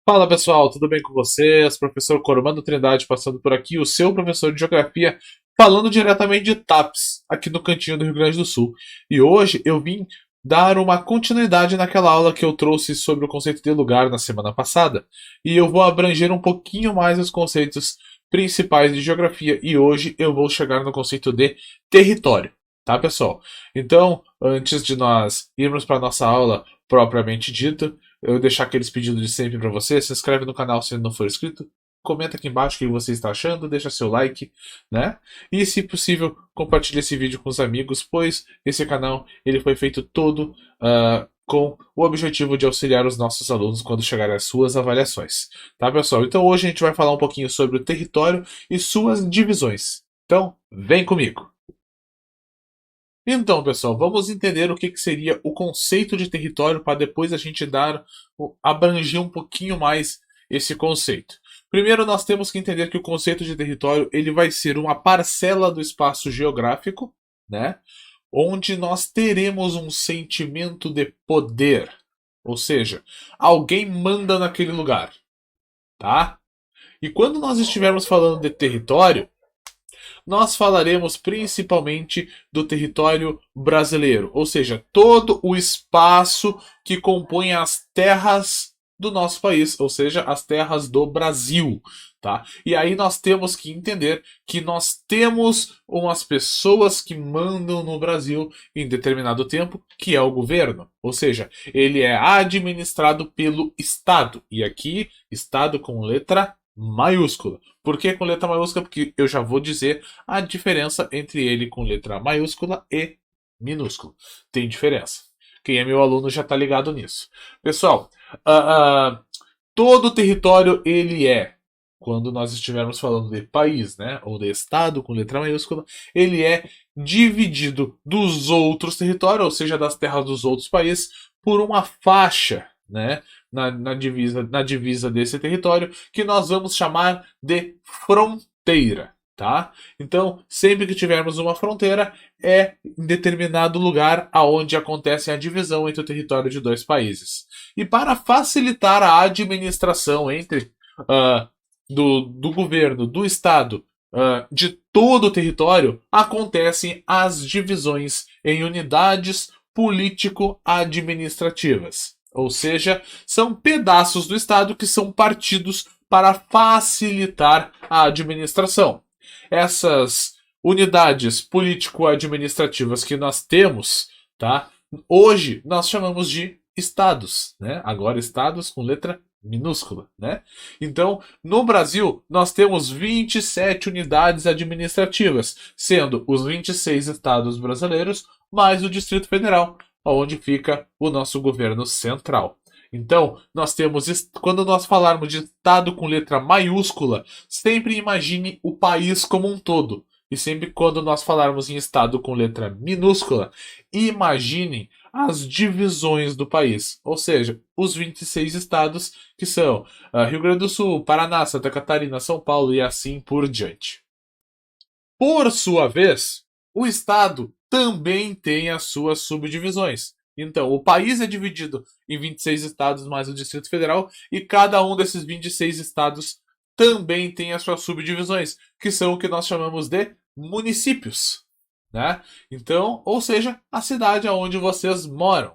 Fala pessoal, tudo bem com vocês? Professor Cormando Trindade passando por aqui, o seu professor de Geografia, falando diretamente de TAPS, aqui no cantinho do Rio Grande do Sul. E hoje eu vim dar uma continuidade naquela aula que eu trouxe sobre o conceito de lugar na semana passada. E eu vou abranger um pouquinho mais os conceitos principais de geografia. E hoje eu vou chegar no conceito de território. Tá, pessoal? Então, antes de nós irmos para a nossa aula propriamente dita, eu deixar aqueles pedidos de sempre para você. Se inscreve no canal se não for inscrito. Comenta aqui embaixo o que você está achando, deixa seu like, né? E se possível, compartilhe esse vídeo com os amigos, pois esse canal ele foi feito todo com o objetivo de auxiliar os nossos alunos quando chegarem às suas avaliações. Tá, pessoal? Então hoje a gente vai falar um pouquinho sobre o território e suas divisões. Então, vem comigo! Então, pessoal, vamos entender o que seria o conceito de território para depois a gente abranger um pouquinho mais esse conceito. Primeiro, nós temos que entender que o conceito de território ele vai ser uma parcela do espaço geográfico, né, onde nós teremos um sentimento de poder, ou seja, alguém manda naquele lugar, tá? E quando nós estivermos falando de território, nós falaremos principalmente do território brasileiro, ou seja, todo o espaço que compõe as terras do nosso país, ou seja, as terras do Brasil, tá? E aí nós temos que entender que nós temos umas pessoas que mandam no Brasil em determinado tempo, que é o governo, ou seja, ele é administrado pelo Estado. E aqui, Estado com letra maiúscula. Por que com letra maiúscula? Porque eu já vou dizer a diferença entre ele com letra maiúscula e minúscula. Tem diferença. Quem é meu aluno já está ligado nisso. Pessoal, todo o território ele quando nós estivermos falando de país, né, ou de estado com letra maiúscula, ele é dividido dos outros territórios, ou seja, das terras dos outros países, por uma faixa, né, na divisa desse território, que nós vamos chamar de fronteira. Tá? Então, sempre que tivermos uma fronteira, é em determinado lugar aonde acontece a divisão entre o território de dois países. E para facilitar a administração entre do governo, do Estado, de todo o território, acontecem as divisões em unidades político-administrativas. Ou seja, são pedaços do Estado que são partidos para facilitar a administração. Essas unidades político-administrativas que nós temos, tá? Hoje nós chamamos de estados, né? Agora estados com letra minúscula, né? Então, no Brasil, nós temos 27 unidades administrativas, sendo os 26 estados brasileiros mais o Distrito Federal, onde fica o nosso governo central. Então, nós temos, quando nós falarmos de estado com letra maiúscula, sempre imagine o país como um todo. E sempre quando nós falarmos em estado com letra minúscula, imagine as divisões do país, ou seja, os 26 estados que são Rio Grande do Sul, Paraná, Santa Catarina, São Paulo e assim por diante. Por sua vez, o estado também tem as suas subdivisões. Então, o país é dividido em 26 estados mais o Distrito Federal, e cada um desses 26 estados também tem as suas subdivisões, que são o que nós chamamos de municípios. Né? Então, ou seja, a cidade onde vocês moram.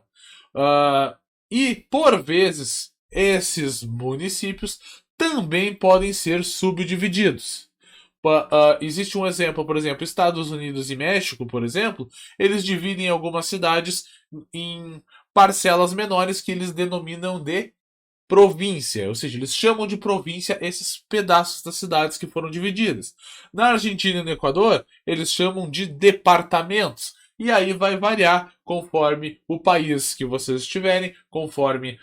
E, por vezes, esses municípios também podem ser subdivididos. Existe um exemplo, por exemplo, Estados Unidos e México, por exemplo, eles dividem algumas cidades em parcelas menores que eles denominam de província, ou seja, eles chamam de província esses pedaços das cidades que foram divididas. Na Argentina e no Equador, eles chamam de departamentos. E aí vai variar conforme o país que vocês estiverem, conforme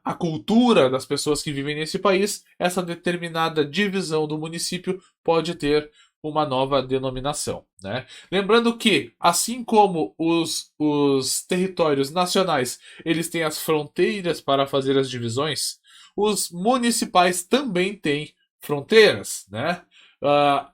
a cultura das pessoas que vivem nesse país, essa determinada divisão do município pode ter uma nova denominação. Né? Lembrando que, assim como os territórios nacionais eles têm as fronteiras para fazer as divisões, os municipais também têm fronteiras. Né?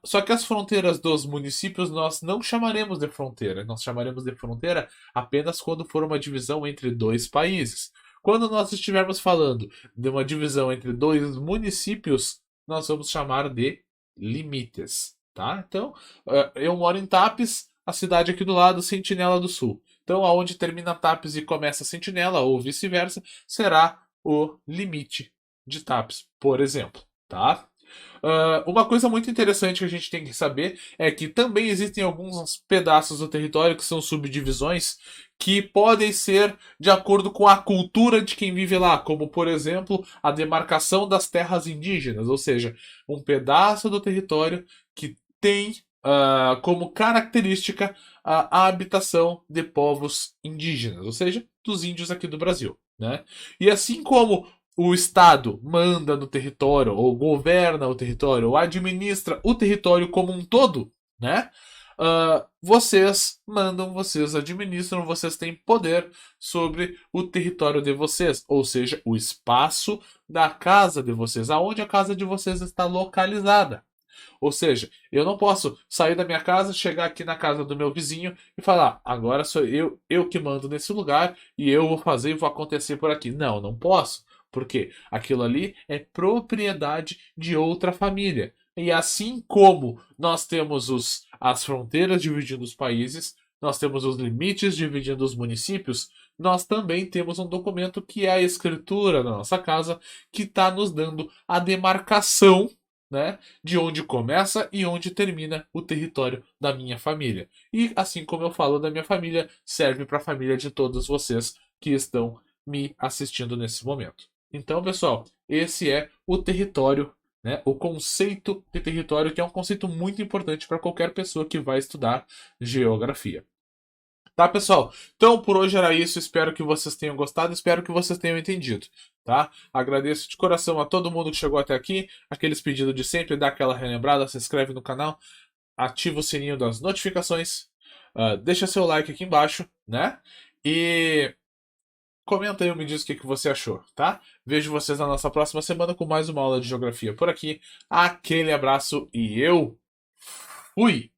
Só que as fronteiras dos municípios nós não chamaremos de fronteira, nós chamaremos de fronteira apenas quando for uma divisão entre dois países. Quando nós estivermos falando de uma divisão entre dois municípios, nós vamos chamar de limites, tá? Então, eu moro em Tapes, a cidade aqui do lado, Sentinela do Sul. Então, aonde termina Tapes e começa Sentinela, ou vice-versa, será o limite de Tapes, por exemplo, tá? Uma coisa muito interessante que a gente tem que saber é que também existem alguns pedaços do território que são subdivisões que podem ser de acordo com a cultura de quem vive lá, como por exemplo a demarcação das terras indígenas, ou seja, um pedaço do território que tem como característica a habitação de povos indígenas, ou seja, dos índios aqui do Brasil. Né? E assim como o Estado manda no território, ou governa o território, ou administra o território como um todo, né? Vocês mandam, vocês administram, vocês têm poder sobre o território de vocês, ou seja, o espaço da casa de vocês, aonde a casa de vocês está localizada. Ou seja, eu não posso sair da minha casa, chegar aqui na casa do meu vizinho e falar, agora sou eu que mando nesse lugar e eu vou fazer e vou acontecer por aqui. Não, não posso. Porque aquilo ali é propriedade de outra família. E assim como nós temos as fronteiras dividindo os países, nós temos os limites dividindo os municípios, nós também temos um documento que é a escritura da nossa casa, que está nos dando a demarcação, né, de onde começa e onde termina o território da minha família. E assim como eu falo da minha família, serve para a família de todos vocês que estão me assistindo nesse momento. Então, pessoal, esse é o território, né, o conceito de território, que é um conceito muito importante para qualquer pessoa que vai estudar geografia. Tá, pessoal? Então, por hoje era isso. Espero que vocês tenham gostado. Espero que vocês tenham entendido. Tá? Agradeço de coração a todo mundo que chegou até aqui. Aqueles pedidos de sempre, dá aquela relembrada, se inscreve no canal, ativa o sininho das notificações, deixa seu like aqui embaixo, né? E comenta aí, me diz o que você achou, tá? Vejo vocês na nossa próxima semana com mais uma aula de geografia por aqui. Aquele abraço e eu fui!